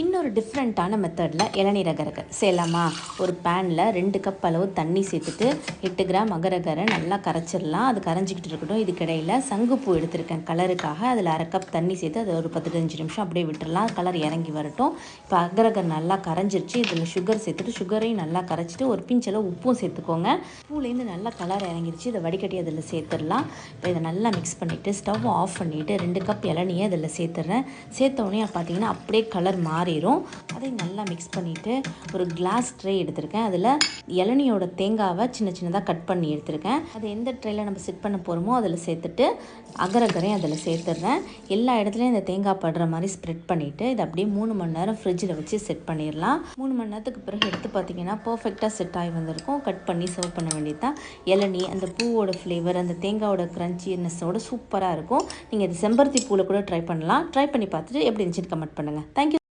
இன்னொரு டிஃப்ரெண்ட்டான மெத்தடில் இளநீர் அகரகர் செய்யலாமா? ஒரு பேனில் 2 கப் அளவு தண்ணி சேர்த்துட்டு 8 கிராம் அகரகரை நல்லா கரைச்சிடலாம். அது கரைஞ்சிக்கிட்டு இருக்கட்டும். இதுக்கிடையில் சங்குப்பூ எடுத்திருக்கேன் கலருக்காக. அதில் அரை கப் தண்ணி சேர்த்து அதை ஒரு 15 நிமிஷம் அப்படியே விட்டுடலாம். கலர் இறங்கி வரட்டும். இப்போ அகரகர் நல்லா கரைஞ்சிருச்சு. இதில் சுகர் சேர்த்துட்டு சுகரையும் நல்லா கரைச்சிட்டு ஒரு பிஞ்சளவு உப்பும் சேர்த்துக்கோங்க. பூலேருந்து நல்லா கலர் இறங்கிருச்சு. இதை வடிகட்டி அதில் சேர்த்துடலாம். இப்போ இதை நல்லா மிக்ஸ் பண்ணிவிட்டு ஸ்டவ் ஆஃப் பண்ணிவிட்டு 2 கப் இளநியை அதில் சேர்த்துட்றேன். சேர்த்தோடனே பார்த்தீங்கன்னா அப்படியே கலர் மாறிடும். அதை நல்லா மிக்ஸ் பண்ணிவிட்டு ஒரு கிளாஸ் ட்ரே எடுத்திருக்கேன். அதில் இளநியோட தேங்காவை சின்ன சின்னதாக கட் பண்ணி எடுத்திருக்கேன். அதை எந்த ட்ரேயில் நம்ம செட் பண்ண போகிறோமோ அதில் சேர்த்துட்டு அகரகரையும் அதில் சேர்த்துட்றேன். எல்லா இடத்துலையும் இந்த தேங்காய் படுற மாதிரி ஸ்ப்ரெட் பண்ணிவிட்டு இதை அப்படியே 3 மணி நேரம் ஃப்ரிட்ஜில் வச்சு செட் பண்ணிடலாம். 3 மணி நேரத்துக்கு பிறகு எடுத்து பார்த்தீங்கன்னா பர்ஃபெக்டாக செட் ஆகி வந்திருக்கும். கட் பண்ணி சர்வ் பண்ண வேண்டியது தான். இளநீ அந்த பூவோட ஃப்ளேவர், அந்த தேங்காயோட க்ரன்ச்சினஸோட சூப்பராக இருக்கும். நீங்கள் இது செம்பருத்தி பூவில் கூட ட்ரை பண்ணலாம். ட்ரை பண்ணி பார்த்துட்டு எப்படி இருந்துச்சுன்னு கமெண்ட் பண்ணுங்கள். தேங்க்யூ.